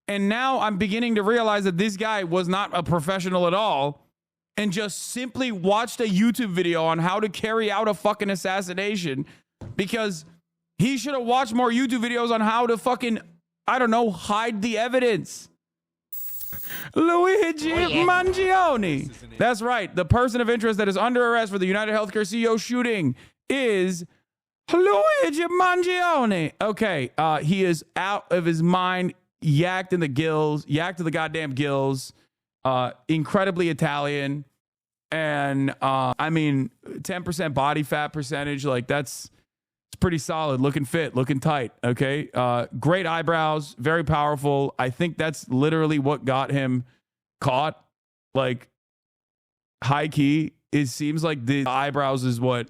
And now I'm beginning to realize that this guy was not a professional at all and just simply watched a YouTube video on how to carry out a fucking assassination, because he should have watched more YouTube videos on how to fucking, I don't know, hide the evidence. Luigi Mangione. That's right. The person of interest that is under arrest for the United Healthcare CEO shooting is Luigi Mangione. Okay. He is out of his mind, yacked in the gills, yacked to the goddamn gills. Incredibly Italian. And I mean, 10% body fat percentage. Like, it's pretty solid. Looking fit, looking tight. Okay. Great eyebrows, very powerful. I think that's literally what got him caught. Like, high key, it seems like the eyebrows is what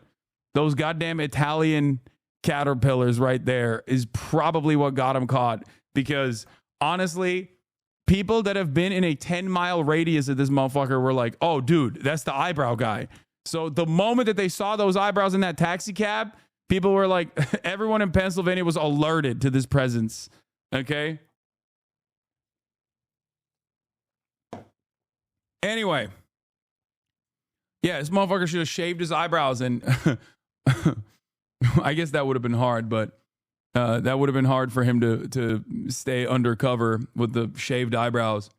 those goddamn Italian caterpillars right there is probably what got him caught. Because honestly, people that have been in a 10-mile radius of this motherfucker were like, oh, dude, that's the eyebrow guy. So the moment that they saw those eyebrows in that taxi cab, people were like, everyone in Pennsylvania was alerted to this presence. Okay. Anyway. Yeah, this motherfucker should have shaved his eyebrows, and I guess that would have been hard, but that would have been hard for him to stay undercover with the shaved eyebrows.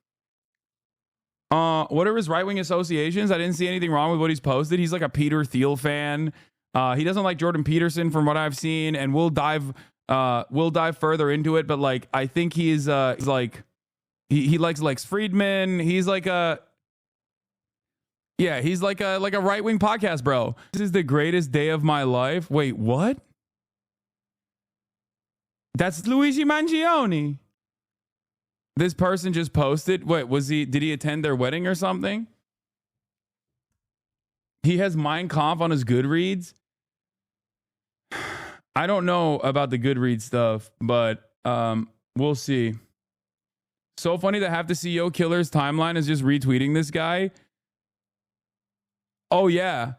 What are his right-wing associations? I didn't see anything wrong with what he's posted. He's like a Peter Thiel fan. He doesn't like Jordan Peterson from what I've seen, and we'll dive further into it. But like, I think he's like he likes Lex Friedman. He's like a right-wing podcast bro. This is the greatest day of my life. Wait, what? That's Luigi Mangione. This person just posted. Wait, did he attend their wedding or something? He has Mein Kampf on his Goodreads. I don't know about the Goodreads stuff, but we'll see. So funny that half the CEO killer's timeline is just retweeting this guy. Oh, yeah.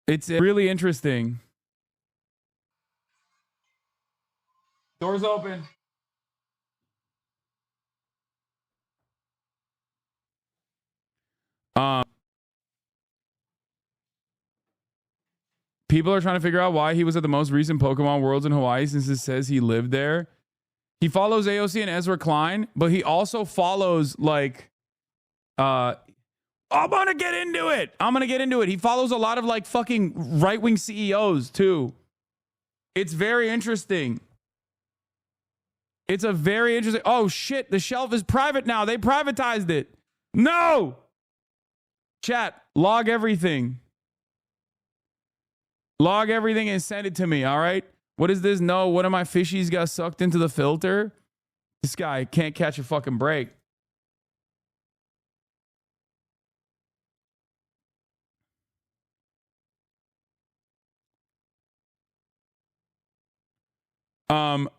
It's really interesting. Doors open. People are trying to figure out why he was at the most recent Pokemon Worlds in Hawaii, since it says he lived there. He follows AOC and Ezra Klein, but he also follows like I'm gonna get into it. He follows a lot of like fucking right-wing CEOs too. It's very interesting. It's a very interesting. Oh shit, the shelf is private now. They privatized it. No. Chat, log everything. Log everything and send it to me, all right? What is this? No, one of my fishies got sucked into the filter. This guy can't catch a fucking break.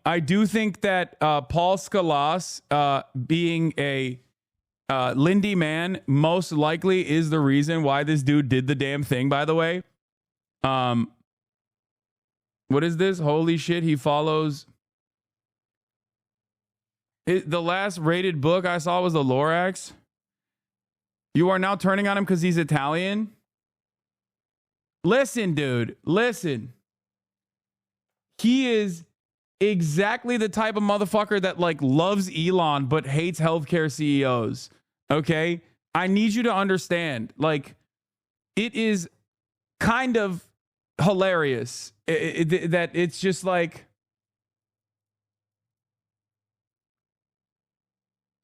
I do think that Paul Skalas being a Lindy man most likely is the reason why this dude did the damn thing, by the way. What is this? Holy shit, he follows. The last rated book I saw was the Lorax. You are now turning on him because he's Italian? Listen, dude. Listen. He is exactly the type of motherfucker that like loves Elon but hates healthcare CEOs. Okay? I need you to understand. Like, it is kind of hilarious that it's just like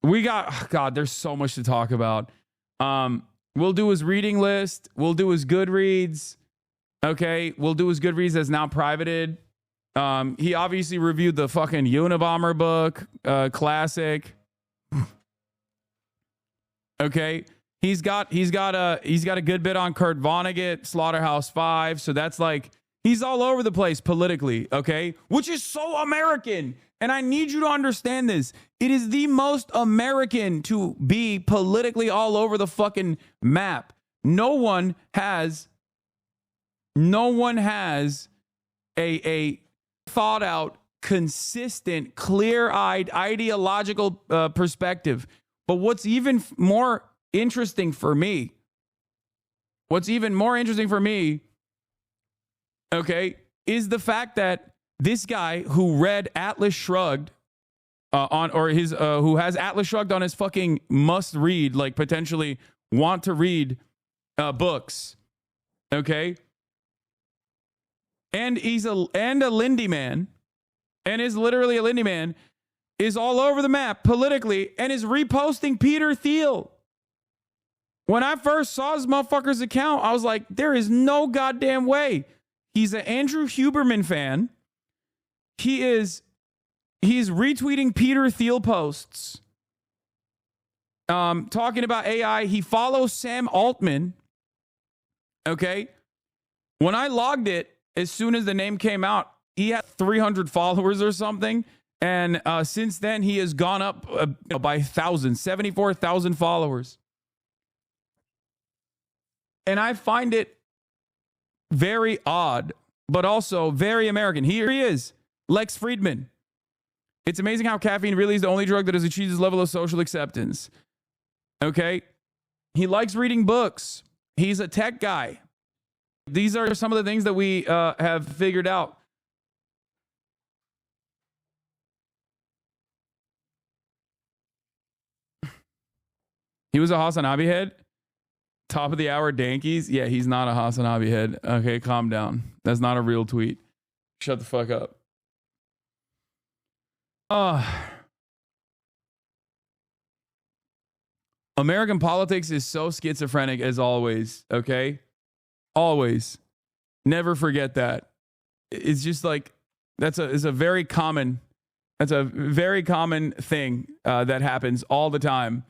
we got God, there's so much to talk about. We'll do his reading list, we'll do his Goodreads. Okay, we'll do his Goodreads that's now privated. He obviously reviewed the fucking Unabomber book, classic. Okay. He's got a good bit on Kurt Vonnegut, Slaughterhouse-5. So that's like, he's all over the place politically, okay? Which is so American. And I need you to understand this. It is the most American to be politically all over the fucking map. No one has a thought out, consistent, clear-eyed, ideological perspective. But what's even more interesting for me, okay, is the fact that this guy who read Atlas Shrugged who has Atlas Shrugged on his fucking must read, like potentially want to read books, okay, and he's a Lindy man, and is literally a Lindy man, is all over the map politically and is reposting Peter Thiel. When I first saw this motherfucker's account, I was like, there is no goddamn way. He's an Andrew Huberman fan. He's retweeting Peter Thiel posts. Talking about AI. He follows Sam Altman. Okay. When I logged it, as soon as the name came out, he had 300 followers or something. And since then, he has gone up by thousands, 74,000 followers. And I find it very odd, but also very American. Here he is, Lex Friedman. It's amazing how caffeine really is the only drug that has achieved this level of social acceptance. Okay? He likes reading books. He's a tech guy. These are some of the things that we have figured out. He was a Hasanabi head. Top of the hour Dankies. Yeah, he's not a Hasanabi head. Okay, calm down. That's not a real tweet. Shut the fuck up. American politics is so schizophrenic as always, okay? Always. Never forget that. It's just like it's a very common thing that happens all the time.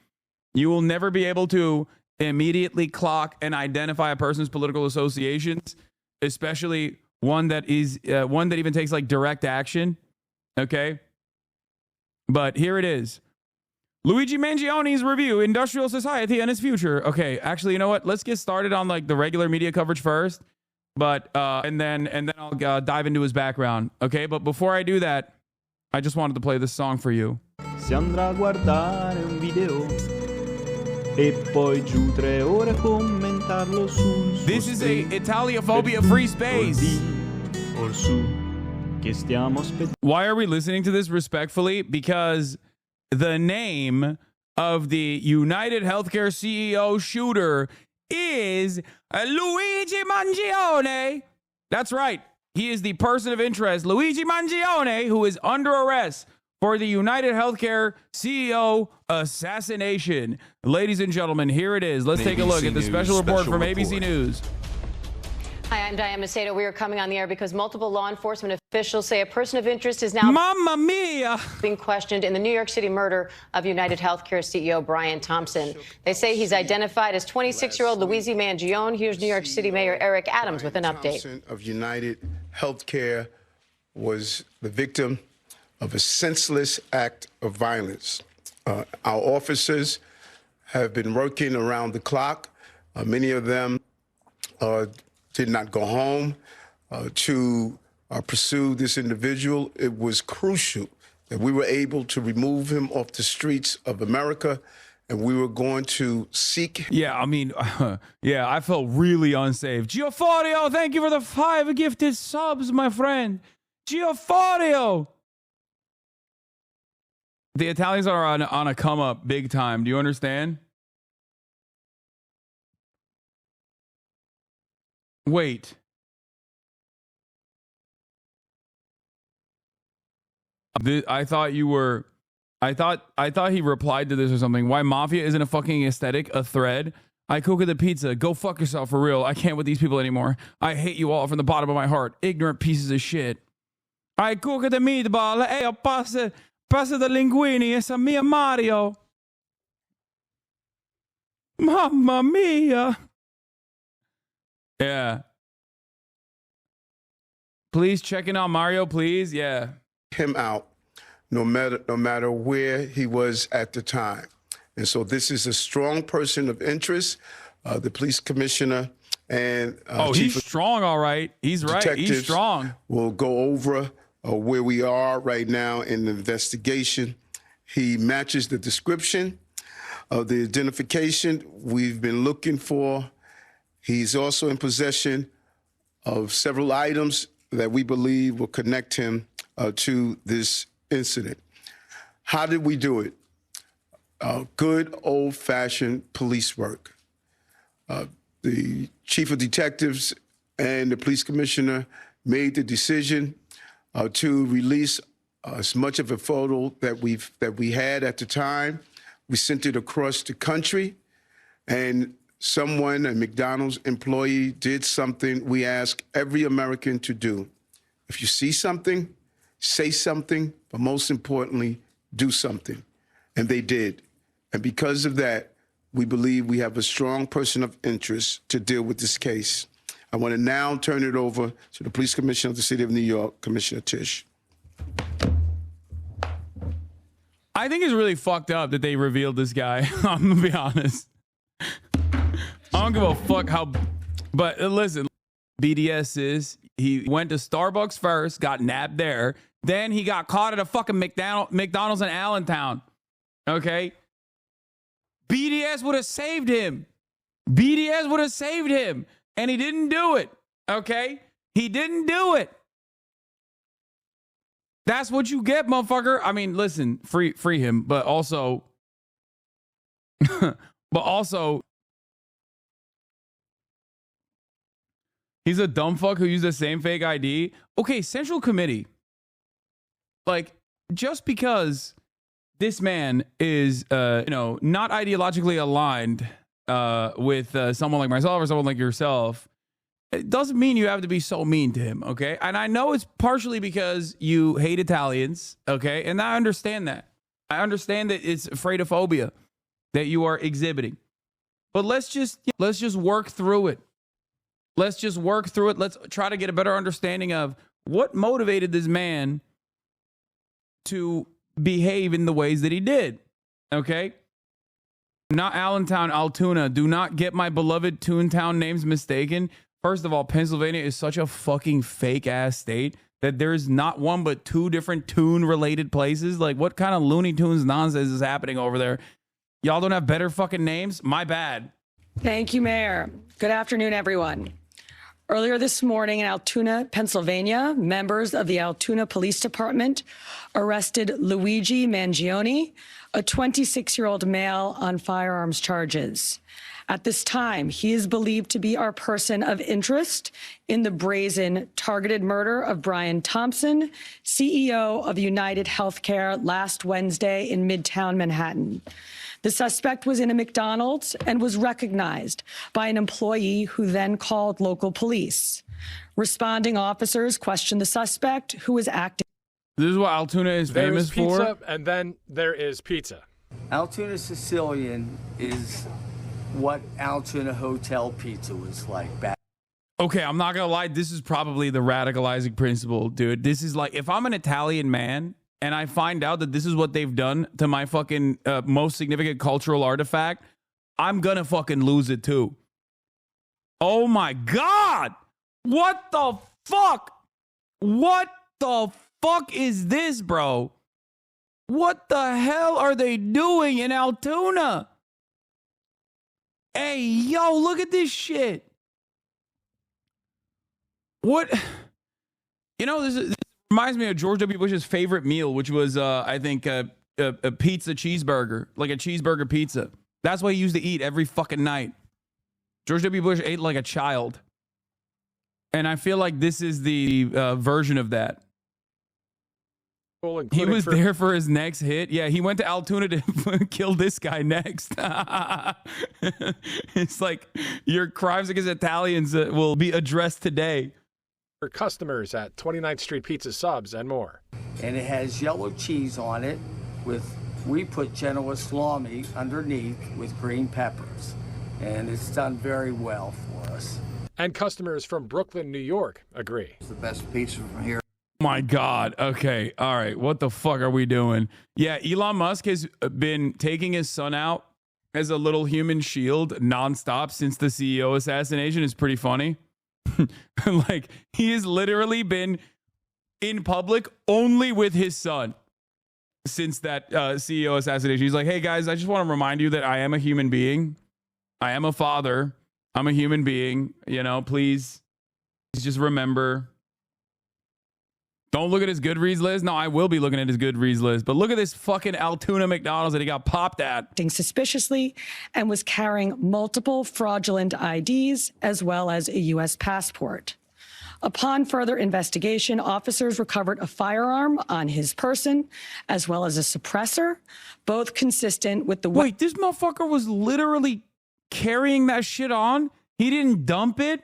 You will never be able to immediately clock and identify a person's political associations, especially one that even takes like direct action. Okay? But here it is. Luigi Mangione's review, Industrial Society and its Future. Okay, actually, you know what? Let's get started on like the regular media coverage first. But and then I'll dive into his background. Okay, but before I do that, I just wanted to play this song for you. Si andrà a guardare un video e poi giù 3 ore a commentarlo sul suo This is a Italiophobia free space. Or su che stiamo aspettando. Why are we listening to this respectfully? Because the name of the United Healthcare CEO shooter is Luigi Mangione. That's right. He is the person of interest, Luigi Mangione, who is under arrest for the United Healthcare CEO assassination. Ladies and gentlemen, here it is. Let's take a look at the special report from ABC News. Hi, I'm Diane Macedo. We are coming on the air because multiple law enforcement officials say a person of interest is now Mamma mia! being questioned in the New York City murder of United Healthcare CEO Brian Thompson. They say he's identified as 26-year-old Luigi Mangione. Here's New York City Mayor Eric Adams with an update. Thompson of United Healthcare was the victim of a senseless act of violence. Our officers have been working around the clock. Many of them did not go home to pursue this individual. It was crucial that we were able to remove him off the streets of America, and we were going to seek. Yeah, I mean, yeah, I felt really unsafe. Gioforio, thank you for the 5 gifted subs, my friend. Gioforio. The Italians are on a come up big time. Do you understand? Wait. I thought he replied to this or something. Why mafia isn't a fucking aesthetic, a thread? I cook the pizza. Go fuck yourself for real. I can't with these people anymore. I hate you all from the bottom of my heart. Ignorant pieces of shit. I cook the meatball. Hey, passa the linguini. It's a mia Mario. Mamma mia. Yeah. Please check in on Mario, please. Yeah. Him out, no matter where he was at the time. And so this is a strong person of interest. The police commissioner and he's strong, all right. He's right. He's strong. Will go over where we are right now in the investigation. He matches the description of the identification we've been looking for. He's also in possession of several items that we believe will connect him to this incident. How did we do it? Good old-fashioned police work. The chief of detectives and the police commissioner made the decision to release as much of a photo that we had at the time. We sent it across the country, and someone, a McDonald's employee, did something we ask every American to do. If you see something, say something, but most importantly, do something. And they did. And because of that, we believe we have a strong person of interest to deal with this case. I want to now turn it over to the police commissioner of the city of New York, Commissioner Tisch. I think it's really fucked up that they revealed this guy. I'm gonna be honest. I don't give a fuck how, but listen, BDS is, he went to Starbucks first, got nabbed there. Then he got caught at a fucking McDonald's in Allentown. Okay. BDS would have saved him. BDS would have saved him. And he didn't do it. Okay. He didn't do it. That's what you get, motherfucker. I mean, listen, free him, but also, he's a dumb fuck who used the same fake ID. Okay, Central Committee. Like, just because this man is, not ideologically aligned with someone like myself or someone like yourself, it doesn't mean you have to be so mean to him, okay? And I know it's partially because you hate Italians, okay? And I understand that. I understand that it's afraidophobia that you are exhibiting. But let's just work through it. Let's just work through it. Let's try to get a better understanding of what motivated this man to behave in the ways that he did, okay? Not Allentown, Altoona. Do not get my beloved Toontown names mistaken. First of all, Pennsylvania is such a fucking fake ass state that there's not one but two different tune related places. Like, what kind of Looney Tunes nonsense is happening over there? Y'all don't have better fucking names? My bad. Thank you, Mayor. Good afternoon, everyone. Earlier this morning in Altoona, Pennsylvania, members of the Altoona Police Department arrested Luigi Mangione, a 26-year-old male, on firearms charges. At this time, he is believed to be our person of interest in the brazen targeted murder of Brian Thompson, CEO of United Healthcare, last Wednesday in Midtown Manhattan. The suspect was in a McDonald's and was recognized by an employee who then called local police. Responding officers questioned the suspect, who was acting. This is what Altoona is famous for? Pizza, and then there is pizza. Altoona Sicilian is what Altoona Hotel Pizza was like back. Okay, I'm not gonna lie. This is probably the radicalizing principle, dude. This is like, if I'm an Italian man and I find out that this is what they've done to my fucking most significant cultural artifact, I'm gonna fucking lose it too. Oh my God! What the fuck? What the fuck is this, bro? What the hell are they doing in Altoona? Hey, yo, look at this shit. What? You know, this reminds me of George W. Bush's favorite meal, which was, I think, a pizza cheeseburger, like a cheeseburger pizza. That's what he used to eat every fucking night. George W. Bush ate like a child. And I feel like this is the version of that. He was there for his next hit. Yeah, he went to Altoona to kill this guy next. It's like your crimes against Italians will be addressed today. For customers at 29th Street Pizza Subs and more. And it has yellow cheese on it we put Genoa salami underneath with green peppers. And it's done very well for us. And customers from Brooklyn, New York agree. It's the best pizza from here. My God. Okay. All right. What the fuck are we doing? Yeah. Elon Musk has been taking his son out as a little human shield nonstop since the CEO assassination. Is pretty funny. Like, he has literally been in public only with his son since that CEO assassination. He's like, hey guys, I just want to remind you that I am a human being. I am a father. I'm a human being. You know, please just remember. Don't look at his Goodreads list. No, I will be looking at his Goodreads list. But look at this fucking Altoona McDonald's that he got popped at. Acting suspiciously and was carrying multiple fraudulent IDs as well as a U.S. passport. Upon further investigation, officers recovered a firearm on his person as well as a suppressor, both consistent with the... Wait, this motherfucker was literally carrying that shit on? He didn't dump it?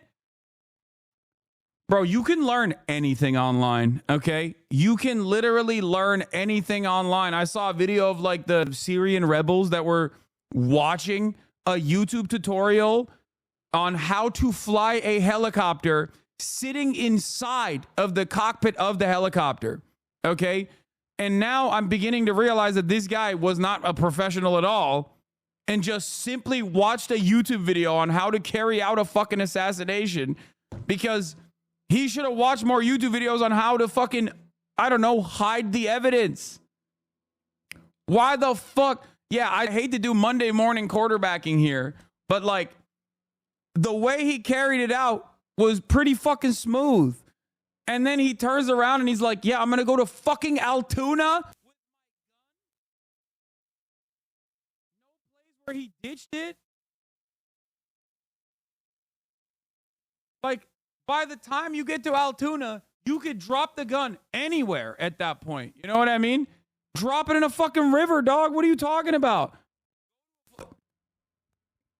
Bro, you can learn anything online, okay? You can literally learn anything online. I saw a video of like the Syrian rebels that were watching a YouTube tutorial on how to fly a helicopter sitting inside of the cockpit of the helicopter, okay? And now I'm beginning to realize that this guy was not a professional at all and just simply watched a YouTube video on how to carry out a fucking assassination, because he should have watched more YouTube videos on how to fucking, I don't know, hide the evidence. Why the fuck? Yeah, I hate to do Monday morning quarterbacking here, but like the way he carried it out was pretty fucking smooth. And then he turns around and he's like, yeah, I'm going to go to fucking Altoona. No place where he ditched it. Like, by the time you get to Altoona, you could drop the gun anywhere at that point. You know what I mean? Drop it in a fucking river, dog. What are you talking about?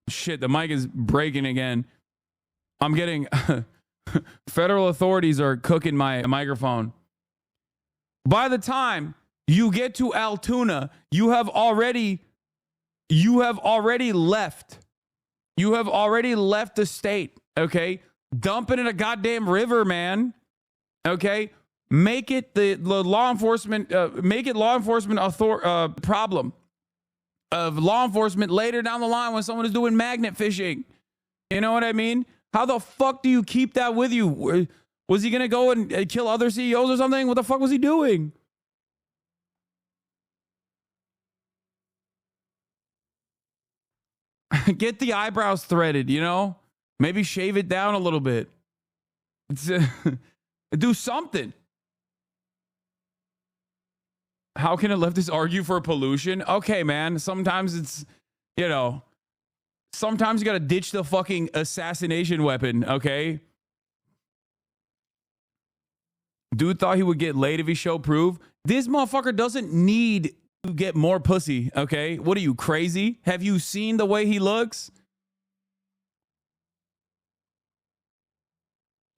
Shit, the mic is breaking again. I'm getting... Federal authorities are cooking my microphone. By the time you get to Altoona, you have already left. You have already left the state, okay? Dump it in a goddamn river, man. Okay? Make it the law enforcement, problem of law enforcement later down the line when someone is doing magnet fishing. You know what I mean? How the fuck do you keep that with you? Was he going to go and kill other CEOs or something? What the fuck was he doing? Get the eyebrows threaded, you know? Maybe shave it down a little bit. Do something. How can a leftist argue for pollution? Okay, man. Sometimes it's, you know, sometimes you got to ditch the fucking assassination weapon, okay? Dude thought he would get laid if he showed proof. This motherfucker doesn't need to get more pussy, okay? What are you, crazy? Have you seen the way he looks?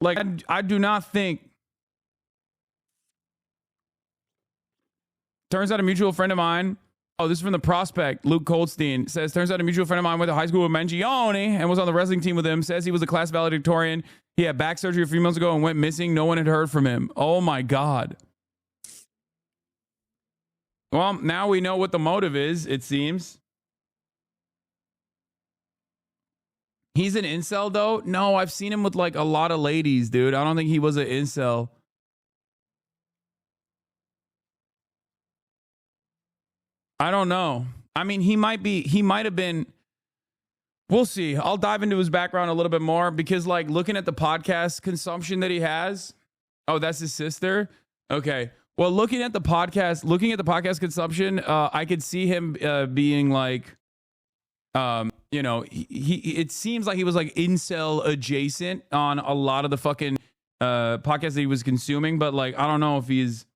Like, I do not think. Turns out a mutual friend of mine. Oh, this is from the Prospect. Luke Coldstein says, turns out a mutual friend of mine went to high school with Mangione and was on the wrestling team with him. Says he was a class valedictorian. He had back surgery a few months ago and went missing. No one had heard from him. Oh, my God. Well, now we know what the motive is, it seems. He's an incel, though? No, I've seen him with, like, a lot of ladies, dude. I don't think he was an incel. I don't know. I mean, he might have been. We'll see. I'll dive into his background a little bit more because, like, looking at the podcast consumption that he has. Oh, that's his sister? Okay. Well, looking at the podcast consumption, I could see him being like, you know, it seems like he was like incel adjacent on a lot of the fucking podcasts that he was consuming, but like, I don't know if he's,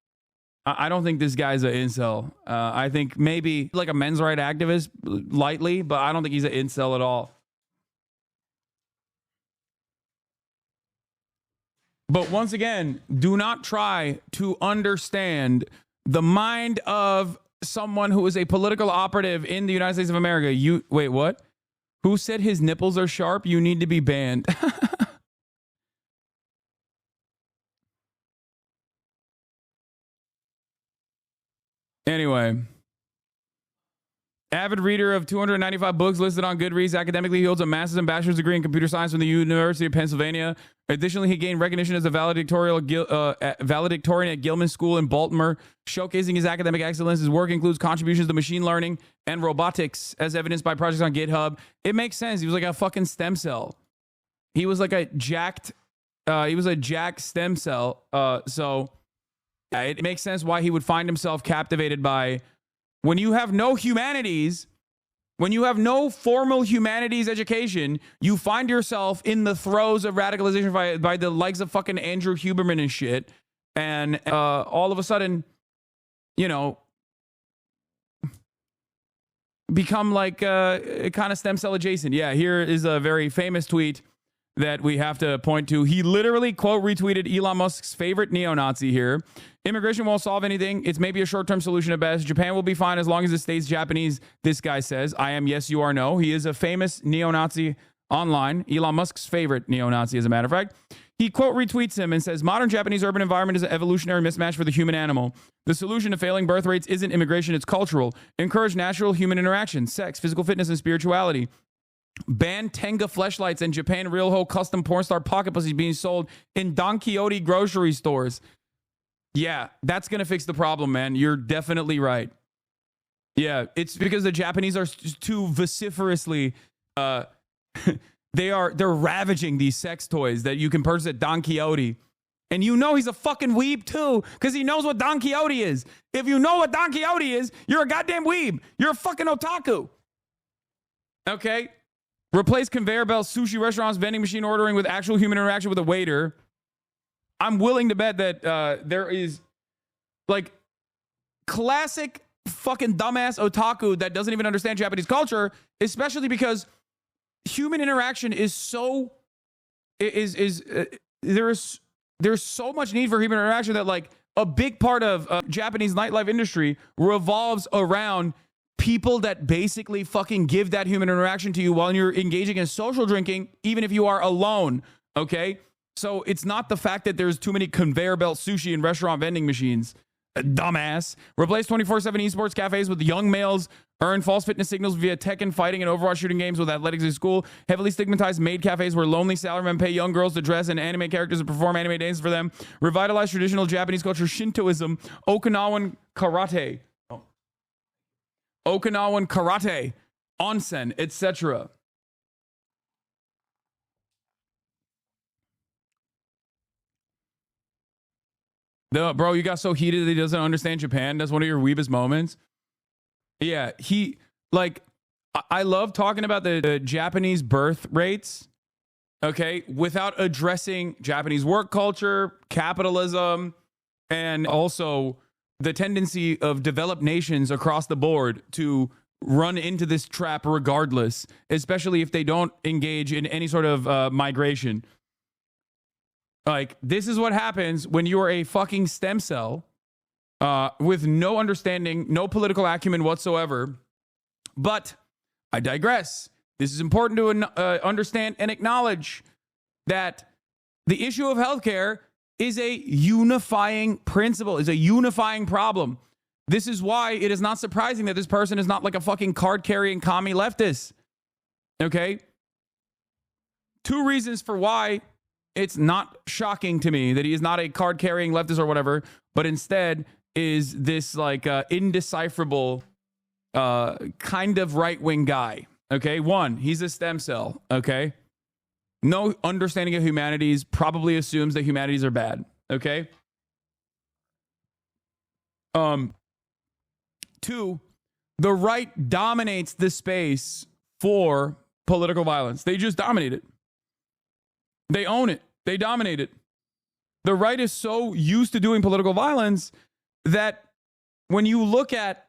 I don't think this guy's an incel. I think maybe like a men's right activist lightly, but I don't think he's an incel at all. But once again, do not try to understand the mind of someone who is a political operative in the United States of America. You wait, what? Who said his nipples are sharp? You need to be banned. Anyway, Avid reader of 295 books listed on Goodreads. Academically, he holds a master's and bachelor's degree in computer science from the University of Pennsylvania. Additionally, he gained recognition as a valedictorian at Gilman School in Baltimore, showcasing his academic excellence. His work includes contributions to machine learning and robotics, as evidenced by projects on GitHub. It makes sense. He was like a fucking stem cell. He was like a jacked stem cell. So yeah, it makes sense why he would find himself captivated by, when you have no humanities, when you have no formal humanities education, you find yourself in the throes of radicalization by the likes of fucking Andrew Huberman and shit. And all of a sudden, you know, become like kind of stem cell adjacent. Yeah, here is a very famous tweet that we have to point to. He literally, quote, retweeted Elon Musk's favorite neo-Nazi here. Immigration won't solve anything. It's maybe a short-term solution at best. Japan will be fine as long as it stays Japanese, this guy says. I am yes, you are no. He is a famous neo-Nazi online. Elon Musk's favorite neo-Nazi, as a matter of fact. He, quote, retweets him and says, modern Japanese urban environment is an evolutionary mismatch for the human animal. The solution to failing birth rates isn't immigration, it's cultural. Encourage natural human interaction, sex, physical fitness, and spirituality. Ban Tenga fleshlights and Japan real whole custom porn star pocket pussies being sold in Don Quixote grocery stores. Yeah, that's going to fix the problem, man. You're definitely right. Yeah, it's because the Japanese are too vociferously, they're ravaging these sex toys that you can purchase at Don Quixote. And you know he's a fucking weeb too, because he knows what Don Quixote is. If you know what Don Quixote is, you're a goddamn weeb. You're a fucking otaku. Okay? Replace conveyor belt sushi restaurants, vending machine ordering with actual human interaction with a waiter. I'm willing to bet that there is like classic fucking dumbass otaku that doesn't even understand Japanese culture, especially because human interaction is so there's so much need for human interaction that like a big part of Japanese nightlife industry revolves around people that basically fucking give that human interaction to you while you're engaging in social drinking, even if you are alone, okay? So it's not the fact that there's too many conveyor belt sushi and restaurant vending machines. Dumbass. Replace 24/7 esports cafes with young males. Earn false fitness signals via Tekken fighting and Overwatch shooting games with athletics in school. Heavily stigmatized maid cafes where lonely salarymen pay young girls to dress and anime characters to perform anime dances for them. Revitalize traditional Japanese culture, Shintoism, Okinawan karate, onsen, etc. Bro, you got so heated that he doesn't understand Japan. That's one of your weebest moments. Yeah, I love talking about the Japanese birth rates, okay, without addressing Japanese work culture, capitalism, and also the tendency of developed nations across the board to run into this trap regardless, especially if they don't engage in any sort of migration. Like, this is what happens when you are a fucking stem cell with no understanding, no political acumen whatsoever. But I digress. This is important to understand and acknowledge that the issue of healthcare is a unifying principle, is a unifying problem. This is why it is not surprising that this person is not like a fucking card-carrying commie leftist. Okay? 2 reasons for why it's not shocking to me that he is not a card-carrying leftist or whatever, but instead is this like indecipherable kind of right-wing guy. Okay? 1, he's a stem cell. Okay? No understanding of humanities, probably assumes that humanities are bad. Okay? 2, the right dominates the space for political violence. They just dominate it. They own it. They dominate it. The right is so used to doing political violence that when you look at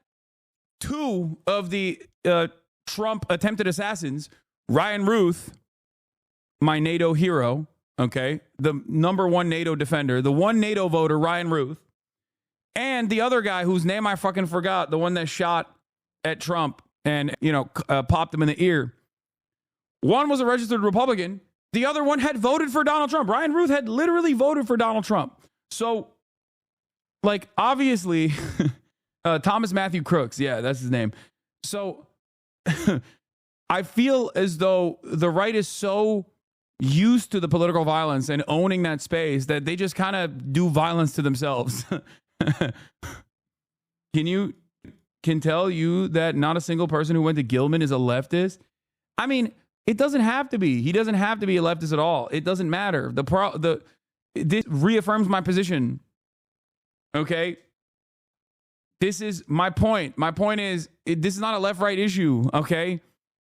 2 of the Trump attempted assassins, Ryan Ruth, my NATO hero, okay, the #1 NATO defender, the one NATO voter, Ryan Ruth, and the other guy whose name I fucking forgot, the one that shot at Trump and, popped him in the ear. One was a registered Republican. The other one had voted for Donald Trump. Ryan Ruth had literally voted for Donald Trump. So, like, obviously, Thomas Matthew Crooks. Yeah, that's his name. So, I feel as though the right is so used to the political violence and owning that space that they just kind of do violence to themselves. Can tell you that not a single person who went to Gilman is a leftist? I mean, it doesn't have to be. He doesn't have to be a leftist at all. It doesn't matter. This reaffirms my position. Okay? This is my point. My point is, this is not a left-right issue, okay?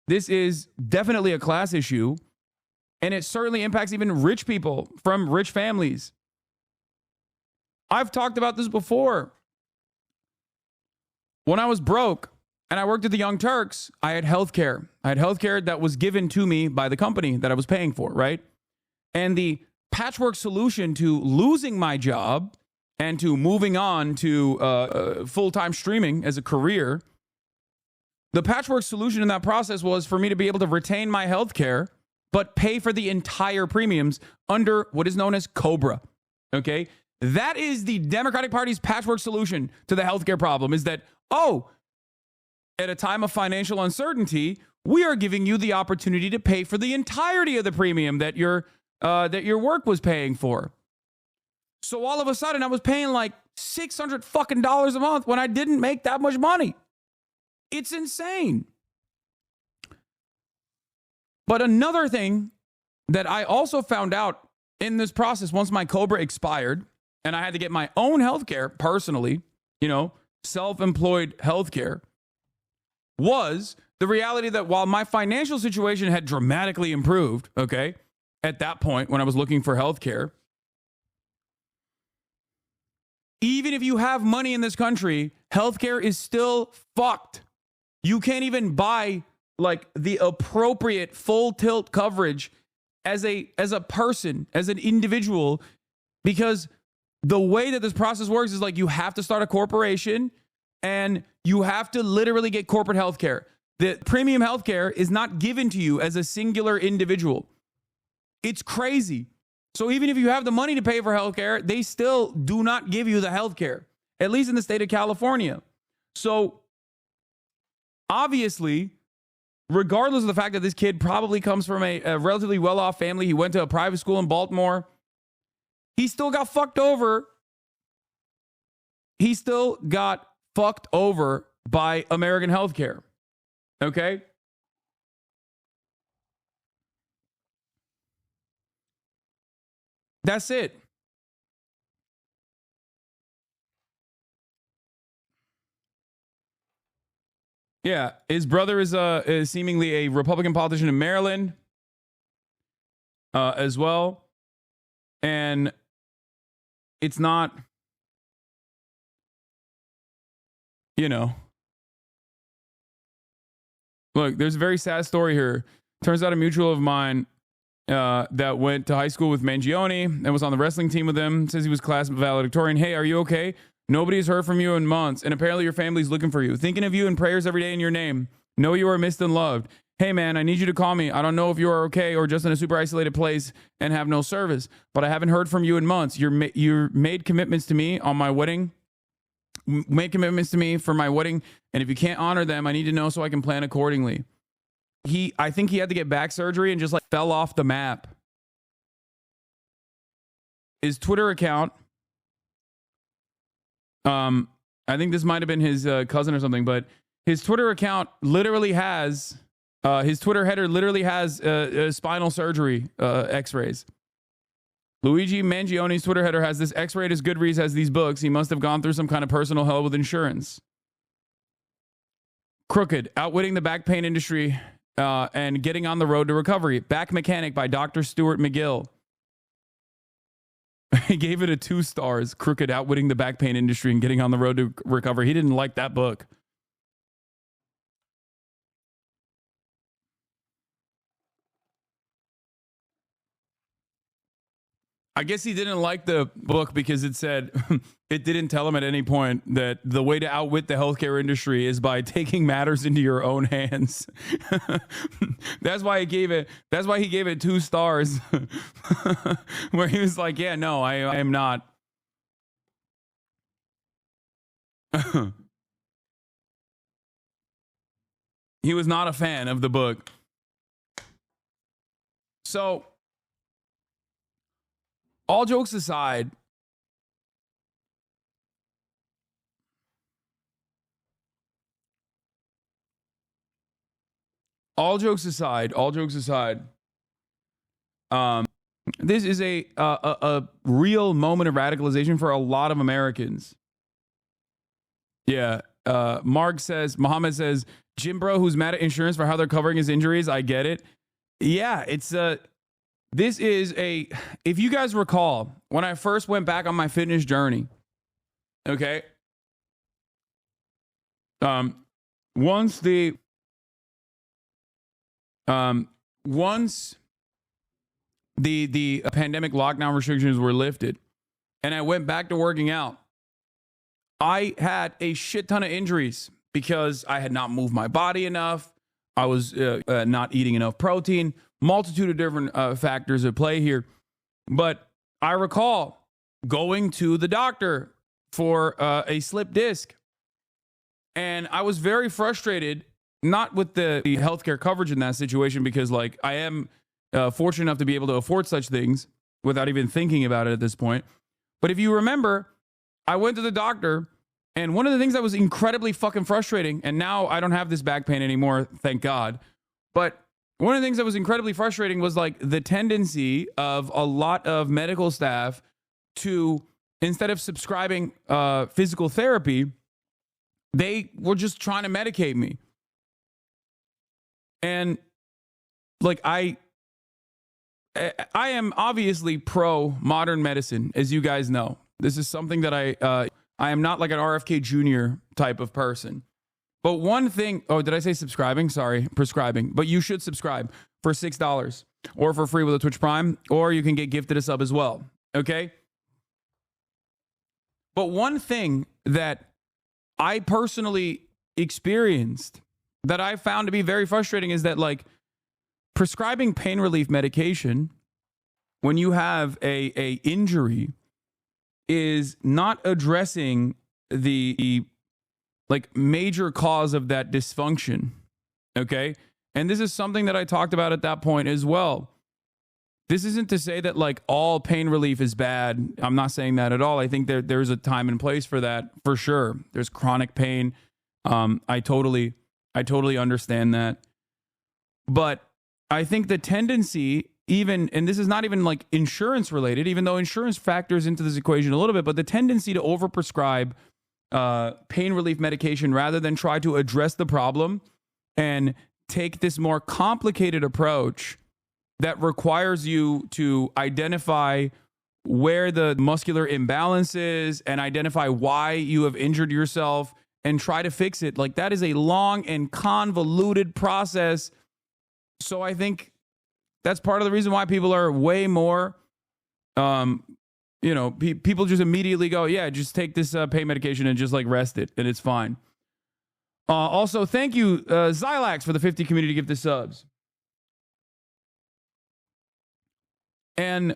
This is definitely a class issue, and it certainly impacts even rich people from rich families. I've talked about this before. When I was broke and I worked at the Young Turks, I had health care. I had health care that was given to me by the company that I was paying for, right? And the patchwork solution to losing my job and to moving on to full-time streaming as a career, the patchwork solution in that process was for me to be able to retain my health care, but pay for the entire premiums under what is known as COBRA, okay? That is the Democratic Party's patchwork solution to the healthcare problem, is that, oh, at a time of financial uncertainty, we are giving you the opportunity to pay for the entirety of the premium that your work was paying for. So all of a sudden, I was paying like $600 fucking a month when I didn't make that much money. It's insane. But another thing that I also found out in this process, once my COBRA expired and I had to get my own healthcare personally, self-employed healthcare, was the reality that while my financial situation had dramatically improved, okay, at that point when I was looking for healthcare, even if you have money in this country, healthcare is still fucked. You can't even buy like the appropriate full tilt coverage as a person, as an individual, because the way that this process works is like you have to start a corporation and you have to literally get corporate healthcare. The premium healthcare is not given to you as a singular individual. It's crazy. So even if you have the money to pay for healthcare, they still do not give you the healthcare, at least in the state of California. So obviously, regardless of the fact that this kid probably comes from a relatively well-off family, he went to a private school in Baltimore, he still got fucked over. He still got fucked over by American healthcare. Okay? That's it. Yeah, his brother is seemingly a Republican politician in Maryland as well. And it's not, look, there's a very sad story here. Turns out a mutual of mine that went to high school with Mangione and was on the wrestling team with him, says he was class valedictorian. Hey, are you okay? Nobody's heard from you in months, and apparently your family's looking for you. Thinking of you in prayers every day in your name. Know you are missed and loved. Hey, man, I need you to call me. I don't know if you are okay or just in a super isolated place and have no service, but I haven't heard from you in months. You made commitments to me on my wedding. Made commitments to me for my wedding, and if you can't honor them, I need to know so I can plan accordingly. I think he had to get back surgery and just like fell off the map. His Twitter account, I think this might have been his cousin or something, but his Twitter account literally has, his Twitter header literally has spinal surgery x-rays. Luigi Mangione's Twitter header has this x-ray. His Goodreads has these books. He must have gone through some kind of personal hell with insurance. Crooked, outwitting the back pain industry and getting on the road to recovery. Back Mechanic by Dr. Stuart McGill. He gave it a 2 stars. Crooked, outwitting the back pain industry and getting on the road to recovery. He didn't like that book. I guess he didn't like the book because it said it didn't tell him at any point that the way to outwit the healthcare industry is by taking matters into your own hands. That's why he gave it 2 stars. Where he was like, yeah, no, I am not. He was not a fan of the book. So, all jokes aside, this is a real moment of radicalization for a lot of Americans. Yeah. Muhammad says, Jim bro who's mad at insurance for how they're covering his injuries. I get it. Yeah, this is if you guys recall, when I first went back on my fitness journey, okay, once the pandemic lockdown restrictions were lifted and I went back to working out, I had a shit ton of injuries because I had not moved my body enough. I was not eating enough protein, multitude of different factors at play here. But I recall going to the doctor for a slip disc. And I was very frustrated, not with the healthcare coverage in that situation, because like I am fortunate enough to be able to afford such things without even thinking about it at this point. But if you remember, I went to the doctor, and one of the things that was incredibly fucking frustrating, and now I don't have this back pain anymore, thank God. But one of the things that was incredibly frustrating was like the tendency of a lot of medical staff to, instead of subscribing physical therapy, they were just trying to medicate me. And like I am obviously pro modern medicine, as you guys know. This is something that I am not like an RFK Jr. type of person. But one thing, oh, did I say subscribing? Sorry, prescribing. But you should subscribe for $6 or for free with a Twitch Prime, or you can get gifted a sub as well. Okay? But one thing that I personally experienced that I found to be very frustrating is that like prescribing pain relief medication when you have a injury is not addressing the like major cause of that dysfunction. Okay? And this is something that I talked about at that point as well. This isn't to say that like all pain relief is bad. I'm not saying that at all. I think there's a time and place for that, for sure. There's chronic pain. I totally understand that. But I think the tendency, even, and this is not even like insurance related, even though insurance factors into this equation a little bit, but the tendency to overprescribe pain relief medication rather than try to address the problem and take this more complicated approach that requires you to identify where the muscular imbalance is and identify why you have injured yourself and try to fix it. Like that is a long and convoluted process. So I think that's part of the reason why people are way more, people just immediately go, yeah, just take this pain medication and just like rest it and it's fine. Also, thank you, Zylax, for the 50 community gift of subs. And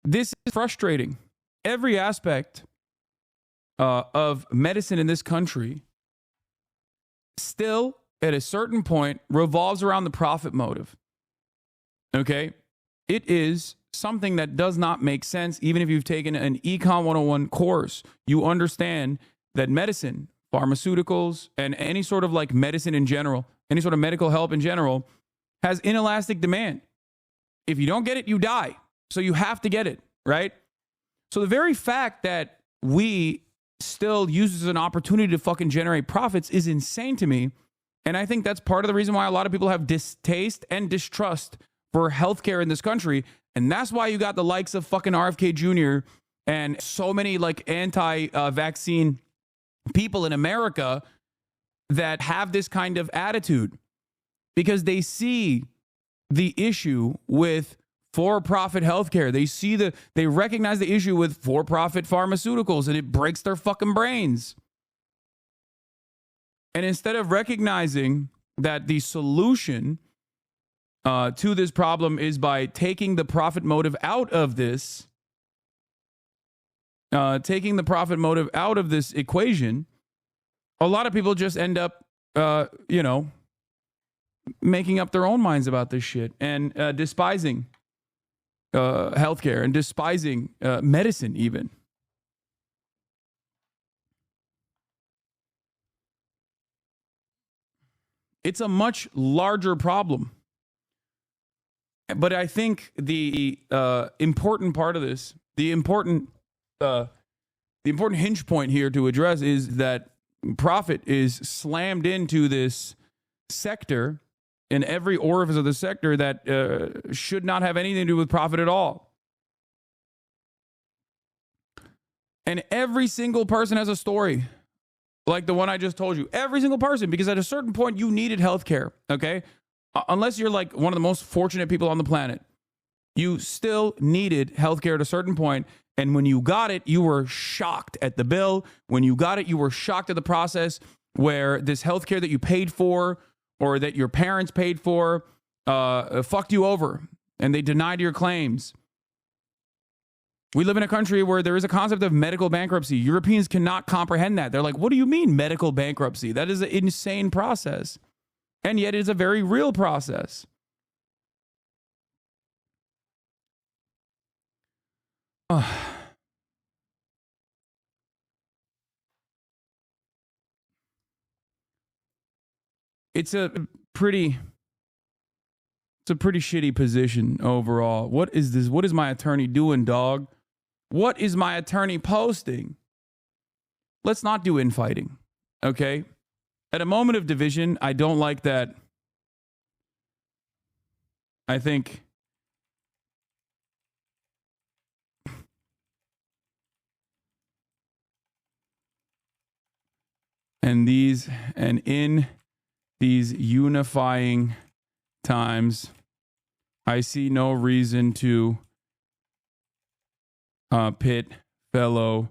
this is frustrating. Every aspect of medicine in this country still, at a certain point, revolves around the profit motive. Okay? It is something that does not make sense. Even if you've taken an Econ 101 course, you understand that medicine, pharmaceuticals, and any sort of like medicine in general, any sort of medical help in general, has inelastic demand. If you don't get it, you die. So you have to get it, right? So the very fact that we still use this as an opportunity to fucking generate profits is insane to me. And I think that's part of the reason why a lot of people have distaste and distrust for healthcare in this country. And that's why you got the likes of fucking RFK Jr. and so many like anti-vaccine people in America that have this kind of attitude because they see the issue with for-profit healthcare. They recognize the issue with for-profit pharmaceuticals, and it breaks their fucking brains. And instead of recognizing that the solution to this problem is by taking the profit motive out of this, equation, a lot of people just end up, making up their own minds about this shit and despising healthcare and despising medicine even. It's a much larger problem. But I think the important part of this, the important hinge point here to address is that profit is slammed into this sector, in every orifice of the sector that should not have anything to do with profit at all. And every single person has a story like the one I just told you. Every single person, because at a certain point you needed healthcare, okay? Unless you're like one of the most fortunate people on the planet, you still needed healthcare at a certain point. And when you got it, you were shocked at the bill. When you got it, you were shocked at the process where this healthcare that you paid for or that your parents paid for fucked you over and they denied your claims. We live in a country where there is a concept of medical bankruptcy. Europeans cannot comprehend that. They're like, what do you mean medical bankruptcy? That is an insane process. And yet it is a very real process. It's a pretty shitty position overall. What is this? What is my attorney doing, dog? What is my attorney posting? Let's not do infighting, okay? At a moment of division, I don't like that. I think in these unifying times, I see no reason to pit fellow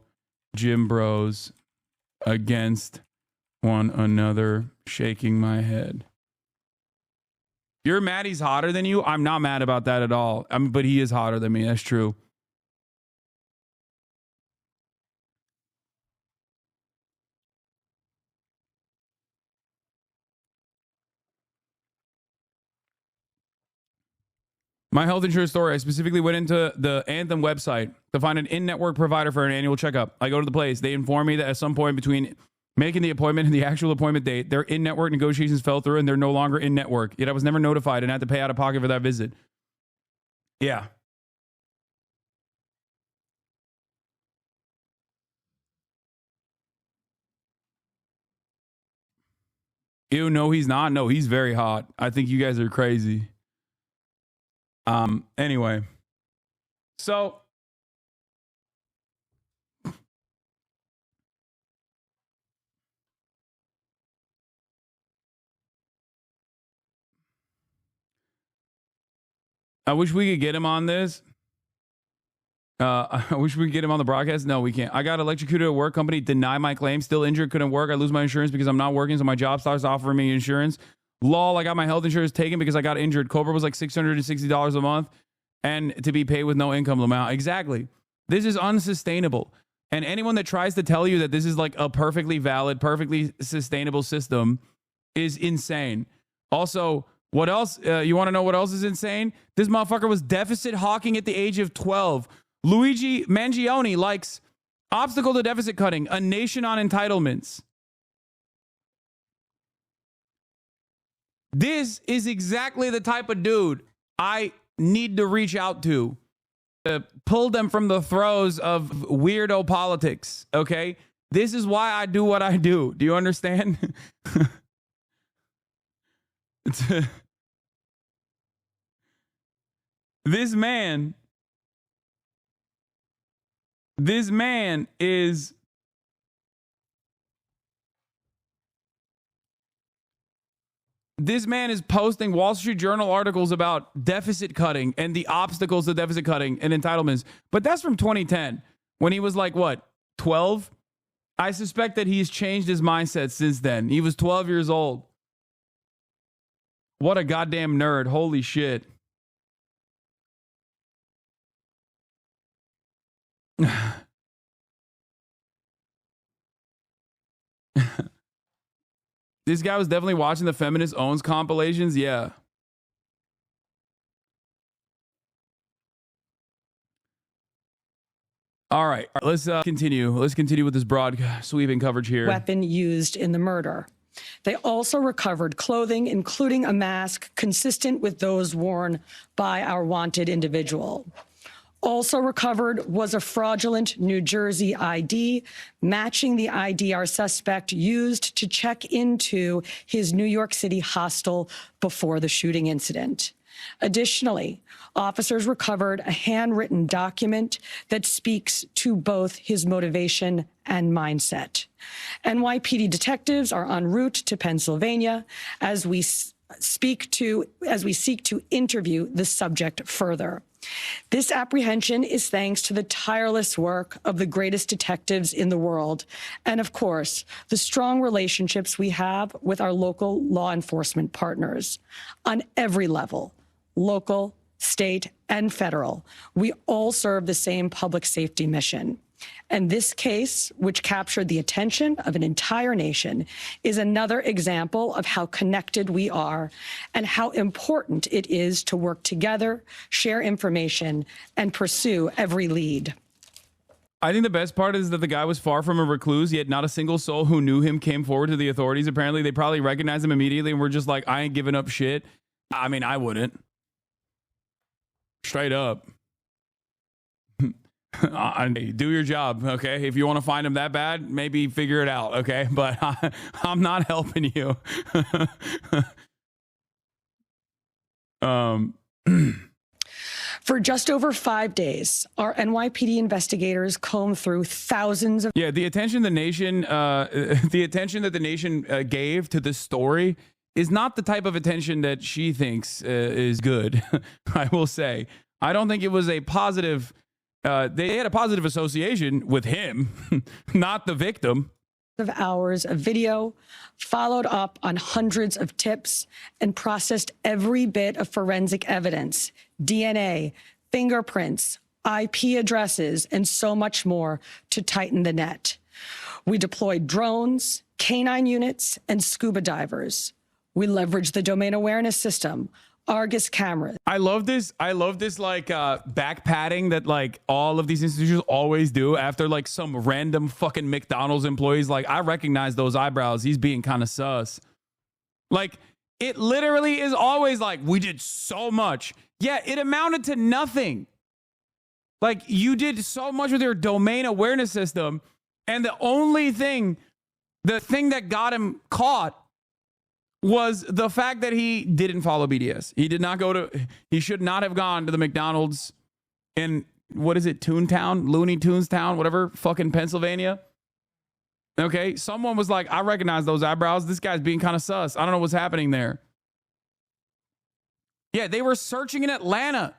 gym bros against one another, shaking my head. You're mad he's hotter than you? I'm not mad about that at all. But he is hotter than me. That's true. My health insurance story, I specifically went into the Anthem website to find an in-network provider for an annual checkup. I go to the place. They inform me that at some point between making the appointment and the actual appointment date, their in-network negotiations fell through and they're no longer in-network. Yet I was never notified and had to pay out of pocket for that visit. Yeah. Ew, no, he's not. No, he's very hot. I think you guys are crazy. Anyway. So I wish we could get him on this. I wish we could get him on the broadcast. No, we can't. I got electrocuted at work. Company deny my claim. Still injured. Couldn't work. I lose my insurance because I'm not working. So my job starts offering me insurance. Lol, I got my health insurance taken because I got injured. Cobra was like $660 a month and to be paid with no income amount. Exactly. This is unsustainable. And anyone that tries to tell you that this is like a perfectly valid, perfectly sustainable system is insane. Also, what else? You want to know what else is insane? This motherfucker was deficit hawking at the age of 12. Luigi Mangione likes obstacle to deficit cutting, a nation on entitlements. This is exactly the type of dude I need to reach out to pull them from the throes of weirdo politics, okay? This is why I do what I do. Do you understand? This man is posting Wall Street Journal articles about deficit cutting and the obstacles to deficit cutting and entitlements. But that's from 2010 when he was like, what, 12? I suspect that he's changed his mindset since then. He was 12 years old. What a goddamn nerd. Holy shit. This guy was definitely watching the Feminist Owns compilations. Yeah. All right, let's continue. Let's continue with this broad sweeping coverage here. Weapon used in the murder. They also recovered clothing, including a mask consistent with those worn by our wanted individual. Also recovered was a fraudulent New Jersey ID, matching the ID our suspect used to check into his New York City hostel before the shooting incident. Additionally, officers recovered a handwritten document that speaks to both his motivation and mindset. NYPD detectives are en route to Pennsylvania as we seek to interview the subject further. This apprehension is thanks to the tireless work of the greatest detectives in the world, and of course, the strong relationships we have with our local law enforcement partners. On every level, local, state, and federal, we all serve the same public safety mission. And this case, which captured the attention of an entire nation, is another example of how connected we are and how important it is to work together, share information, and pursue every lead. I think the best part is that the guy was far from a recluse, yet not a single soul who knew him came forward to the authorities. Apparently, they probably recognized him immediately and were just like, I ain't giving up shit. I mean, I wouldn't. Straight up. Do your job, okay? If you want to find him that bad, maybe figure it out, okay? But I'm not helping you. For just over 5 days, our NYPD investigators combed through thousands of... Yeah, the attention that the nation gave to this story is not the type of attention that she thinks is good, I will say. I don't think it was a positive... they had a positive association with him, not the victim. Of hours of video, followed up on hundreds of tips, and processed every bit of forensic evidence, DNA, fingerprints, IP addresses, and so much more to tighten the net. We deployed drones, canine units, and scuba divers. We leveraged the domain awareness system, Argus cameras. I love this like back patting that like all of these institutions always do after like some random fucking McDonald's employees. Like, I recognize those eyebrows. He's being kind of sus. Like, it literally is always like, we did so much. Yeah, it amounted to nothing. Like, you did so much with your domain awareness system, and the thing that got him caught was the fact that he didn't follow BDS. He should not have gone to the McDonald's in, what is it, Toontown? Looney Tunes Town, whatever, fucking Pennsylvania. Okay, someone was like, I recognize those eyebrows. This guy's being kind of sus. I don't know what's happening there. Yeah, they were searching in Atlanta.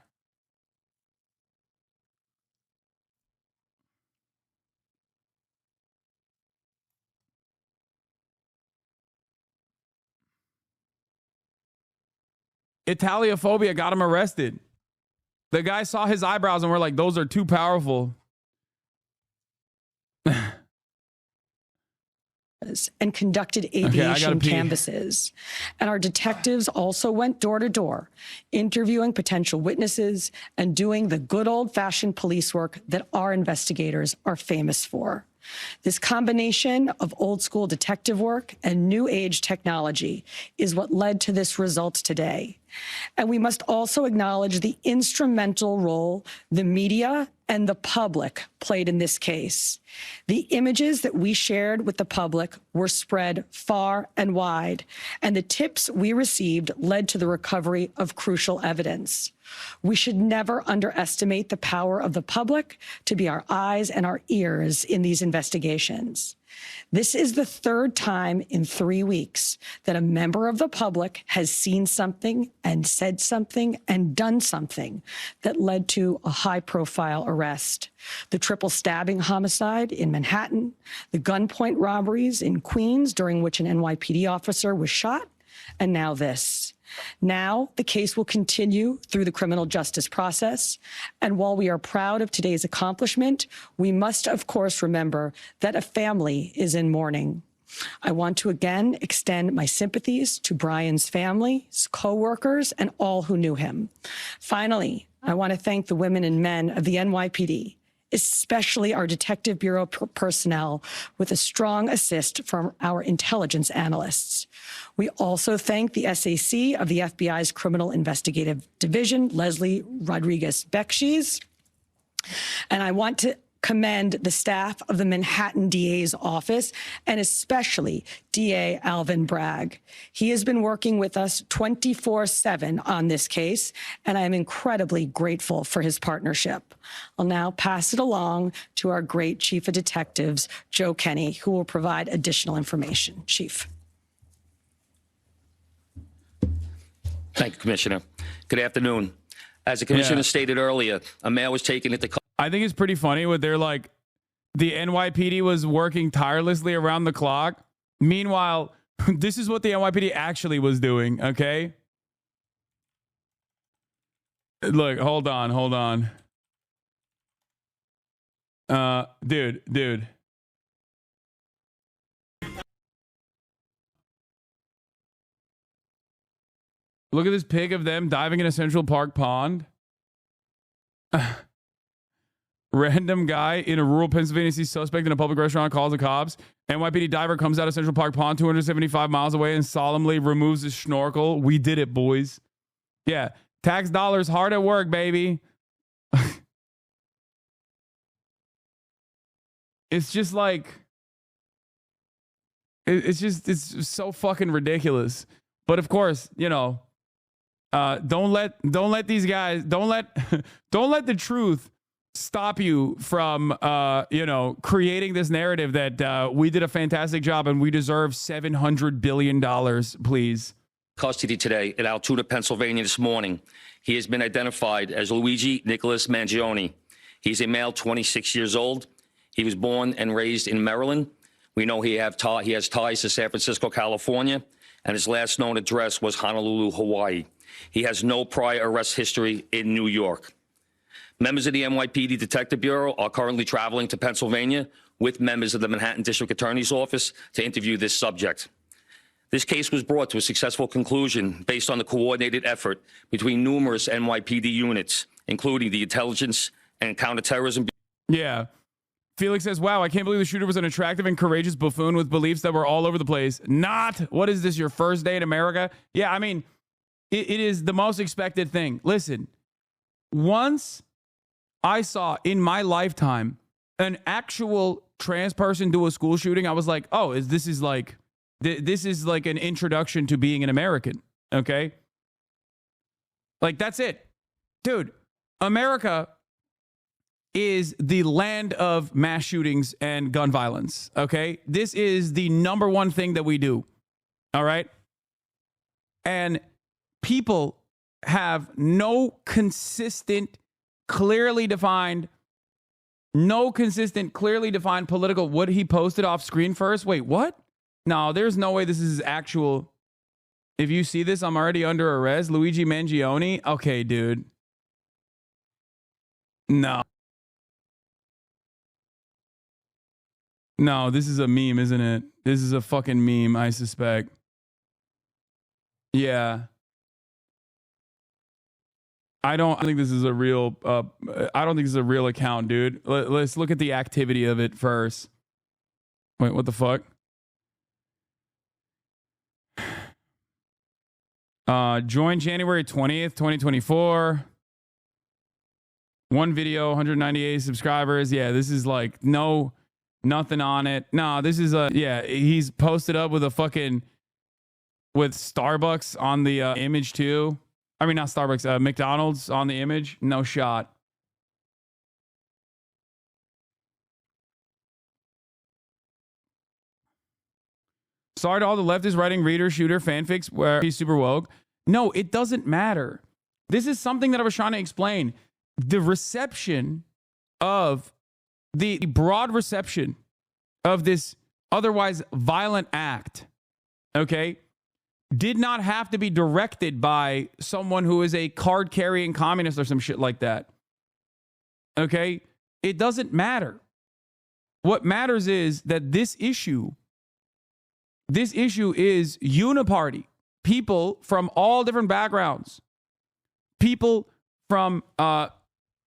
Italiophobia got him arrested. The guy saw his eyebrows and were like, those are too powerful. And conducted aviation canvasses. And our detectives also went door to door, interviewing potential witnesses and doing the good old-fashioned police work that our investigators are famous for. This combination of old school detective work and new age technology is what led to this result today. And we must also acknowledge the instrumental role the media and the public played in this case. The images that we shared with the public were spread far and wide, and the tips we received led to the recovery of crucial evidence. We should never underestimate the power of the public to be our eyes and our ears in these investigations. This is the third time in 3 weeks that a member of the public has seen something and said something and done something that led to a high-profile arrest. The triple stabbing homicide in Manhattan, the gunpoint robberies in Queens during which an NYPD officer was shot, and now this. Now, the case will continue through the criminal justice process. And while we are proud of today's accomplishment, we must, of course, remember that a family is in mourning. I want to again extend my sympathies to Brian's family, his co-workers, and all who knew him. Finally, I want to thank the women and men of the NYPD, especially our Detective Bureau personnel, with a strong assist from our intelligence analysts. We also thank the SAC of the FBI's Criminal Investigative Division, Leslie Rodriguez-Bekshies. And I want to commend the staff of the Manhattan DA's office, and especially DA Alvin Bragg. He has been working with us 24/7 on this case, and I am incredibly grateful for his partnership. I'll now pass it along to our great Chief of Detectives, Joe Kenny, who will provide additional information. Chief. Thank you, Commissioner. Good afternoon. As the Commissioner stated earlier, a male was taken into I think it's pretty funny what they're like, the NYPD was working tirelessly around the clock. Meanwhile, this is what the NYPD actually was doing, okay? Look, hold on. Dude. Look at this pic of them diving in a Central Park pond. Random guy in a rural Pennsylvania sees suspect in a public restaurant, calls the cops. NYPD diver comes out of Central Park Pond 275 miles away and solemnly removes his snorkel. We did it, boys. Yeah. Tax dollars hard at work, baby. It's just like, it's so fucking ridiculous. But of course, you know, don't let these guys, don't let the truth stop you from, creating this narrative that we did a fantastic job and we deserve $700 billion, please. custody today in Altoona, Pennsylvania this morning. He has been identified as Luigi Nicholas Mangione. He's a male, 26 years old. He was born and raised in Maryland. We know he has ties to San Francisco, California, and his last known address was Honolulu, Hawaii. He has no prior arrest history in New York. Members of the NYPD Detective Bureau are currently traveling to Pennsylvania with members of the Manhattan District Attorney's Office to interview this subject. This case was brought to a successful conclusion based on the coordinated effort between numerous NYPD units, including the Intelligence and Counterterrorism. Yeah. Felix says, wow, I can't believe the shooter was an attractive and courageous buffoon with beliefs that were all over the place. Not, what is this, your first day in America? Yeah, I mean, it is the most expected thing. Listen, once I saw in my lifetime an actual trans person do a school shooting, I was like, oh, this is like an introduction to being an American, okay? Like, that's it. Dude, America is the land of mass shootings and gun violence, okay? This is the number one thing that we do, all right? And people have no consistent, clearly defined political. What he posted off screen first? Wait, what? No, there's no way this is actual. If you see this, I'm already under arrest. Luigi Mangione? Okay, dude. No. No, this is a meme, isn't it? This is a fucking meme, I suspect. Yeah. I don't think this is a real account, dude. Let's look at the activity of it first. Wait, what the fuck? Joined January 20th, 2024. One video, 198 subscribers. Yeah, this is like nothing on it. No, this is he's posted up with with Starbucks on the image too. I mean, not Starbucks, McDonald's on the image. No shot. Sorry to all the leftist writing reader shooter fanfics where he's super woke. No, it doesn't matter. This is something that I was trying to explain. The reception of the broad reception of this otherwise violent act, okay, did not have to be directed by someone who is a card-carrying communist or some shit like that. Okay? It doesn't matter. What matters is that this issue This issue is uniparty. People from all different backgrounds, people from,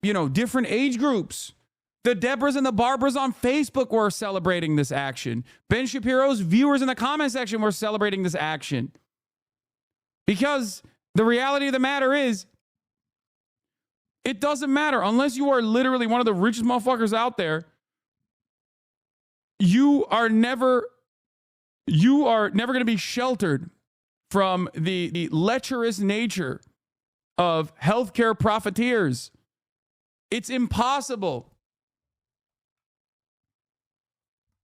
different age groups. The Debras and the Barbaras on Facebook were celebrating this action. Ben Shapiro's viewers in the comment section were celebrating this action. Because the reality of the matter is, it doesn't matter. Unless you are literally one of the richest motherfuckers out there, you are never going to be sheltered from the lecherous nature of healthcare profiteers. It's impossible.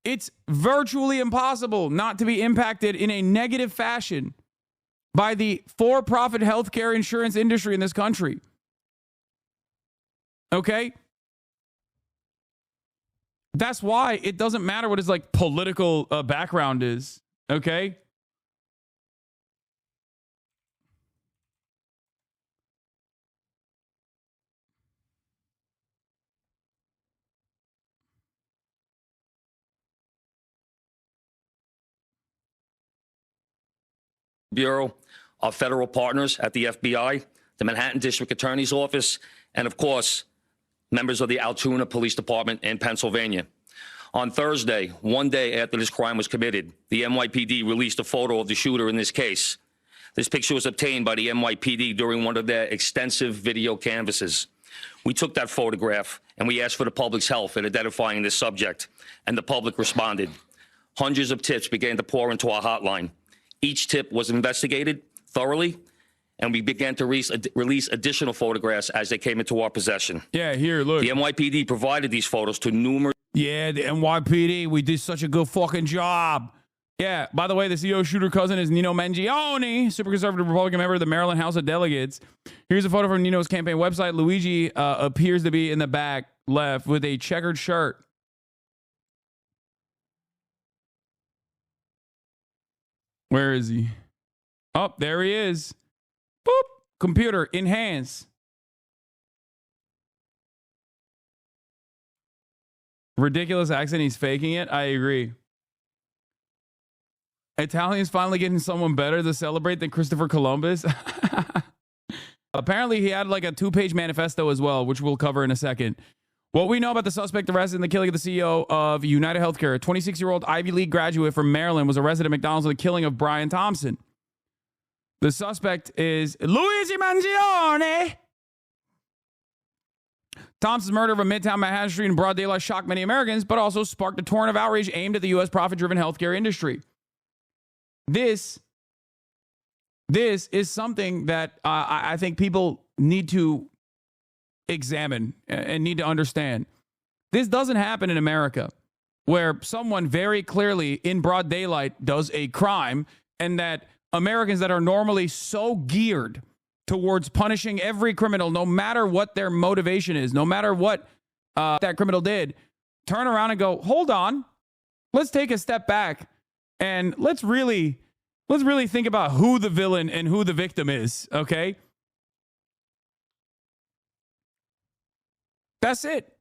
It's virtually impossible not to be impacted in a negative fashion by the for-profit healthcare insurance industry in this country. Okay? That's why it doesn't matter what his political background is. Okay? Bureau, our federal partners at the FBI, the Manhattan District Attorney's Office, and of course, members of the Altoona Police Department in Pennsylvania. On Thursday, one day after this crime was committed, the NYPD released a photo of the shooter in this case. This picture was obtained by the NYPD during one of their extensive video canvasses. We took that photograph and we asked for the public's help in identifying this subject, and the public responded. Hundreds of tips began to pour into our hotline. Each tip was investigated thoroughly, and we began to release additional photographs as they came into our possession. Yeah, here, look. The NYPD provided these photos to numerous... Yeah, the NYPD, we did such a good fucking job. Yeah, by the way, the CEO shooter cousin is Nino Mangione, super conservative Republican member of the Maryland House of Delegates. Here's a photo from Nino's campaign website. Luigi appears to be in the back left with a checkered shirt. Where is he? Oh, there he is. Boop. Computer, enhance. Ridiculous accent. He's faking it. I agree. Italians finally getting someone better to celebrate than Christopher Columbus. Apparently, he had a 2-page manifesto as well, which we'll cover in a second. What we know about the suspect arrested in the killing of the CEO of United Healthcare, a 26-year-old Ivy League graduate from Maryland, was arrested at McDonald's in the killing of Brian Thompson. The suspect is Luigi Mangione. Thompson's murder of a Midtown Manhattan street in broad daylight shocked many Americans, but also sparked a torrent of outrage aimed at the U.S. profit-driven healthcare industry. This is something that I think people need to examine and need to understand. This doesn't happen in America, where someone very clearly in broad daylight does a crime, and that Americans that are normally so geared towards punishing every criminal, no matter what their motivation is, no matter what that criminal did, turn around and go, hold on, let's take a step back and let's really think about who the villain and who the victim is, okay? That's it.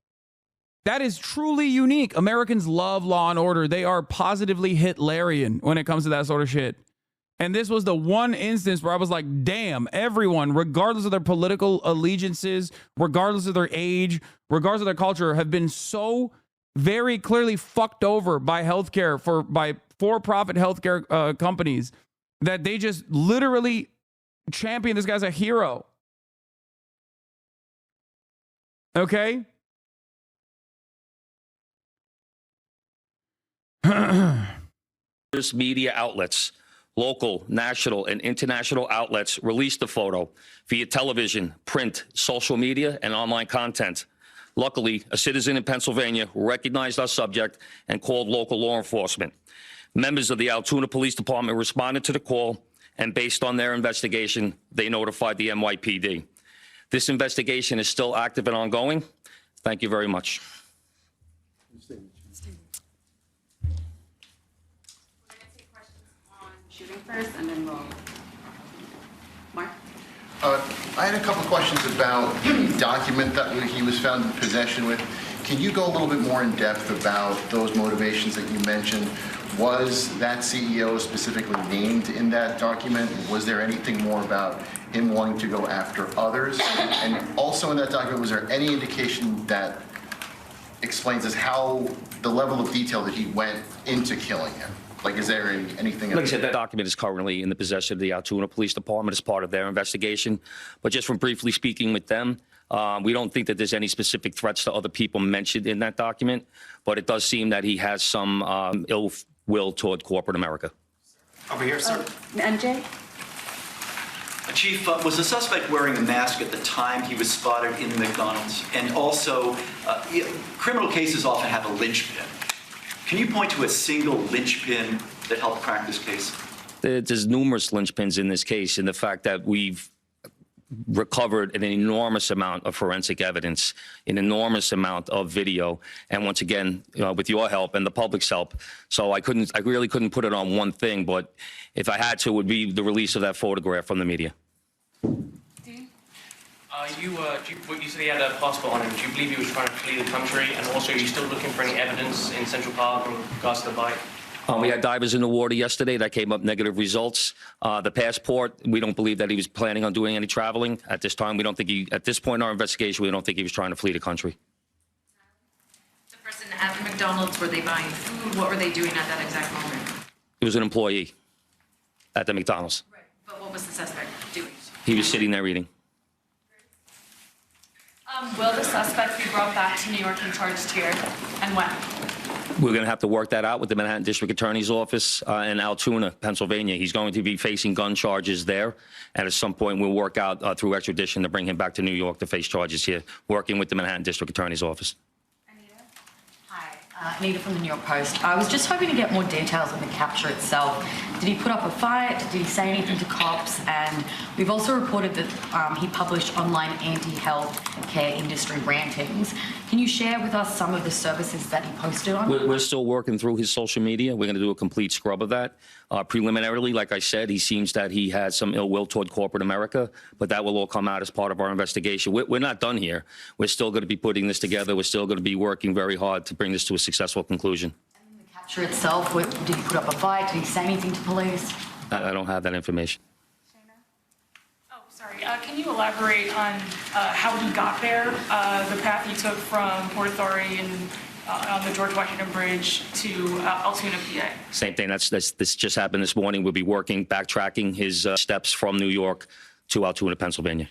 That is truly unique. Americans love law and order. They are positively Hitlerian when it comes to that sort of shit. And this was the one instance where I was like, damn, everyone, regardless of their political allegiances, regardless of their age, regardless of their culture, have been so very clearly fucked over by healthcare, by for-profit healthcare companies, that they just literally champion this guy's a hero. Okay? Media outlets, local, national, and international outlets released the photo via television, print, social media, and online content. Luckily, a citizen in Pennsylvania recognized our subject and called local law enforcement. Members of the Altoona Police Department responded to the call, and based on their investigation, they notified the NYPD. This investigation is still active and ongoing. Thank you very much. We're going to take questions on shooting first, and then we'll... Mark? I had a couple of questions about the document that he was found in possession with. Can you go a little bit more in depth about those motivations that you mentioned? Was that CEO specifically named in that document? Was there anything more about him wanting to go after others? And also in that document, was there any indication that explains us how the level of detail that he went into killing him? Like, is there anything? Like I said, that document is currently in the possession of the Altoona Police Department as part of their investigation. But just from briefly speaking with them, we don't think that there's any specific threats to other people mentioned in that document. But it does seem that he has some ill will toward corporate America. Over here, sir. MJ? Chief, was the suspect wearing a mask at the time he was spotted in the McDonald's? And also, criminal cases often have a linchpin. Can you point to a single linchpin that helped crack this case? There's numerous linchpins in this case, in the fact that we've recovered an enormous amount of forensic evidence, an enormous amount of video, and once again, with your help and the public's help. So I really couldn't put it on one thing, but if I had to, it would be the release of that photograph from the media. You said he had a passport on him. Do you believe he was trying to flee the country? And also, are you still looking for any evidence in Central Park in regards to the bike? We had divers in the water yesterday. That came up negative results. The passport, we don't believe that he was planning on doing any traveling at this time. We don't think at this point in our investigation, we don't think he was trying to flee the country. The person at the McDonald's, were they buying food? What were they doing at that exact moment? He was an employee at the McDonald's. Right. But what was the suspect doing? He was sitting there eating. Will the suspect be brought back to New York and charged here? And when? We're going to have to work that out with the Manhattan District Attorney's Office in Altoona, Pennsylvania. He's going to be facing gun charges there. And at some point, we'll work out through extradition to bring him back to New York to face charges here, working with the Manhattan District Attorney's Office. Anita from the New York Post. I was just hoping to get more details on the capture itself. Did he put up a fight? Did he say anything to cops? And we've also reported that he published online anti-health care industry rantings. Can you share with us some of the services that he posted on? We're still working through his social media. We're going to do a complete scrub of that. Preliminarily, like I said, he seems that he has some ill will toward corporate America, but that will all come out as part of our investigation. We're not done here. We're still going to be putting this together. We're still going to be working very hard to bring this to a successful conclusion. And the capture itself, did he put up a fight? Did he say anything to police? I don't have that information. Oh, sorry. Can you elaborate on how he got there, the path he took from Port Authority and on the George Washington Bridge to Altoona, PA? Same thing. This just happened this morning. We'll be backtracking his steps from New York to Altoona, Pennsylvania.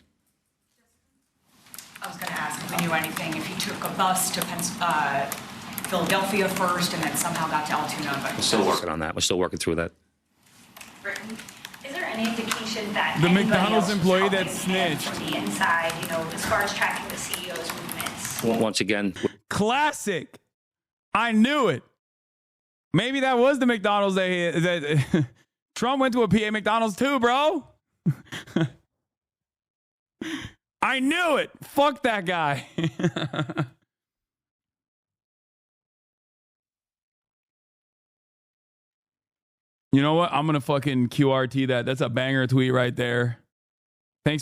I was going to ask if we knew anything, if he took a bus to Philadelphia first and then somehow got to Altoona. But We're still working on that. We're still working through that. Britain. Is there any indication that The anybody McDonald's else was employee helping that snitched from the inside, as far as tracking the CEO's movements? Once again, classic. I knew it. Maybe that was the McDonald's that Trump went to a PA McDonald's too, bro. I knew it. Fuck that guy. You know what? I'm going to fucking QRT that. That's a banger tweet right there.